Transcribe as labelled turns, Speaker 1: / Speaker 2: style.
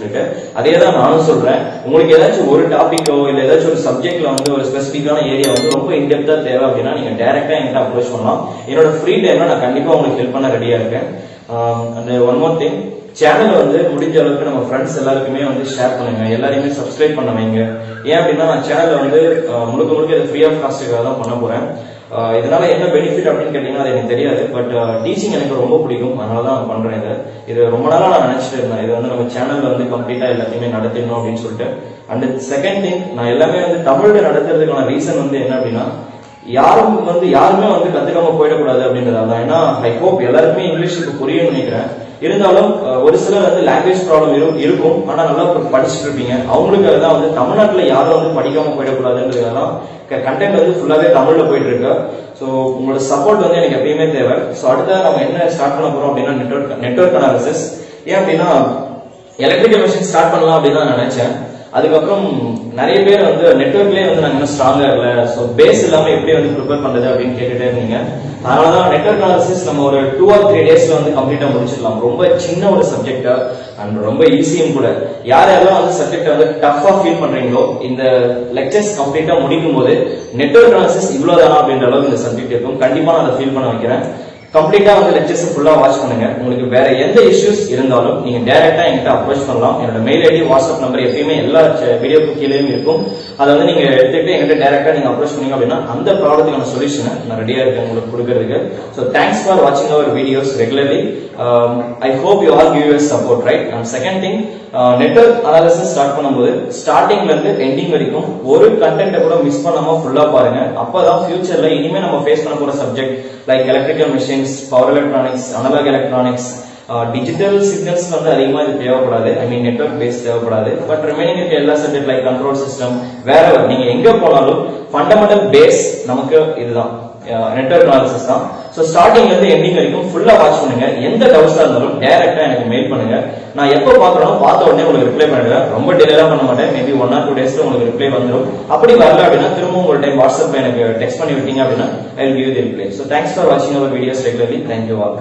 Speaker 1: இருக்கு. அதே தான் நானும் சொல்றேன். உங்களுக்கு ஏதாச்சும் ஒரு டாபிக்கோ இல்ல ஏதாச்சும் ஒரு சப்ஜெக்ட்ல வந்து ஒரு ஸ்பெசிபிக்கான ஏரியா வந்து ரொம்ப இன்டெப்தா தேவை அப்படின்னா நீங்க டைரக்டா என்கிட்ட அப்ரோச் பண்ணலாம். என்னோட ஃப்ரீ டைம்ல நான் கண்டிப்பா உங்களுக்கு ஹெல்ப் பண்ண ரெடியா இருக்கேன். அந்த ஒன் மோர் திங், சேனல் வந்து முடிஞ்ச அளவுக்கு நம்ம ஃப்ரெண்ட்ஸ் எல்லாருக்குமே வந்து ஷேர் பண்ணுங்க, எல்லாரையுமே சப்ஸ்கிரைப் பண்ண வைங்க. ஏன் அப்படின்னா நான் சேனல்ல வந்து முழுக்க முழுக்க இது ஃப்ரீ ஆஃப் காஸ்ட்டுக்காக தான் பண்ண போறேன். இதனால என்ன பெனிஃபிட் அப்படின்னு கேட்டீங்கன்னா அது எனக்கு தெரியாது. பட் டீச்சிங் எனக்கு ரொம்ப பிடிக்கும், அதனால தான் பண்றேன். இது ரொம்ப நாளா நான் நினைச்சிட்டு இருந்தேன், இது வந்து நம்ம சேனல்ல வந்து கம்ப்ளீட்டா எல்லாத்தையுமே நடத்திடணும் அப்படின்னு சொல்லிட்டு. அண்ட் செகண்ட் திங், நான் எல்லாமே வந்து தமிழ்ல நடத்துறதுக்கான ரீசன் வந்து என்ன அப்படின்னா யாருமே வந்து கத்துக்காம போயிடக்கூடாது அப்படின்றதால தான். ஏன்னா ஐ ஹோப் எல்லாருக்குமே இங்கிலீஷுக்கு புரியும்னு நினைக்கிறேன். இருந்தாலும் ஒரு சிலர் வந்து லாங்குவேஜ் ப்ராப்ளம் இருக்கும், ஆனா நல்லா படிச்சுட்டு இருப்பீங்க. அவங்களுக்கு தான் வந்து தமிழ்நாட்டுல யாரும் வந்து படிக்காம போயிடக்கூடாதுன்றதுதான் கண்டென்ட் வந்து ஃபுல்லாவே தமிழ்ல போயிட்டு இருக்கு. ஸோ உங்களோட சப்போர்ட் வந்து எனக்கு எப்பயுமே தேவை. ஸோ அடுத்த நம்ம என்ன ஸ்டார்ட் பண்ண போறோம் அப்படின்னா நெட்வொர்க் அனாலிசிஸ். ஏன் அப்படின்னா எலக்ட்ரிக்கல் மிஷின் ஸ்டார்ட் பண்ணலாம் அப்படின்னு நான் நினைச்சேன். அதுக்கப்புறம் நிறைய பேர் வந்து நெட்வொர்க்லயே வந்து நாங்க இன்னும் ஸ்ட்ராங்கா இல்ல, ஸோ பேஸ் இல்லாம எப்படி வந்து ப்ரிப்பேர் பண்றது அப்படின்னு கேட்டுட்டே இருந்தீங்க. அதனாலதான் நெட்வொர்க் அனாலிசிஸ் நம்ம ஒரு 2 or 3 டேஸ்ல வந்து கம்ப்ளீட்டா முடிச்சிடலாம். ரொம்ப சின்ன ஒரு சப்ஜெக்டா அண்ட் ரொம்ப ஈஸியும் கூட. யாரெல்லாம் வந்து சப்ஜெக்ட் வந்து டஃபா ஃபீல் பண்றீங்களோ இந்த லெக்சர்ஸ் கம்ப்ளீட்டா முடிக்கும் போது நெட்வொர்க் அனாலிசிஸ் இவ்வளவுதானா அப்படின்ற அளவுக்கு இந்த சப்ஜெக்ட் இருக்கும். கண்டிப்பா நான் அதை ஃபீல் பண்ண வைக்கிறேன். கம்ப்ளீட்டா வந்து லெக்சர்ஸ் ஃபுல்லா வாட்ச் பண்ணுங்க. உங்களுக்கு வேற எந்த இஷ்யூஸ் இருந்தாலும் நீங்க டைரக்டா என்கிட்ட அப்ரோச் பண்ணலாம். என்னோட மெயில் ஐடி, வாட்ஸ்அப் நம்பர் எப்பயுமே எல்லா வீடியோக்கு கீழேயும் இருக்கும். அதை வந்து நீங்க எடுத்துக்கிட்டு என்கிட்ட டைரக்டா நீங்க அப்ரோச் பண்ணீங்க அப்படின்னா அந்த ப்ராப்ளத்துக்கான சொல்யூஷனை நான் ரெடியா இருக்கேன் உங்களுக்கு கொடுக்கறதுக்கு. ஸோ தேங்க்ஸ் ஃபார் வாட்சிங் our videos regularly. I hope you all give your support, right? And second thing, network analysis start பண்ணும்போது ஸ்டார்டிங்ல இருந்து எண்டிங் வரைக்கும் ஒரு கண்டென்ட்டை கூட மிஸ் பண்ணாம ஃபுல்லா பாருங்க. அப்பதான் ஃபியூச்சர்ல இனிமே நம்ம ஃபேஸ் பண்ண போற subject like electrical machines, power electronics, analog electronics, digital signals வந்து அதிகமா இது தேவைப்படாது. ஐ மீன் நெட்வொர்க் பேஸ் தேவைப்படாது. பட் ரிமைனிங் இருக்க எல்லா சப்ஜெக்ட் லைக் கண்ட்ரோல் சிஸ்டம், வேற நீங்க எங்க போனாலும் ஃபண்டமெண்டல் பேஸ் நமக்கு இதுதான், நெட்வொர்க் அனாலிசிஸ் தான். ஸோ ஸ்டார்டிங்ல இருந்து எண்டிங் வரைக்கும் ஃபுல்லா வாட்ச் பண்ணுங்க. எந்த டவுட்ஸா இருந்தாலும் டைரக்டா எனக்கு மெயில் பண்ணுங்க. நான் எப்போ பாக்குறோம் பார்த்த உடனே உங்களுக்கு ரிப்ளை பண்ணிடுவேன். ரொம்ப டிலேலாம் பண்ண மாட்டேன். மேபி 1 or 2 டேஸ்ல உங்களுக்கு ரிப்ளை வந்துடும். அப்படி வரல அப்படின்னா திரும்ப ஒரு டைம் வாட்ஸ்அப்ல எனக்கு டெக்ஸ்ட் பண்ணி விட்டீங்க அப்படின்னா I will give the reply. So thanks for வாட்சிங் our videos regularly. Thank you all.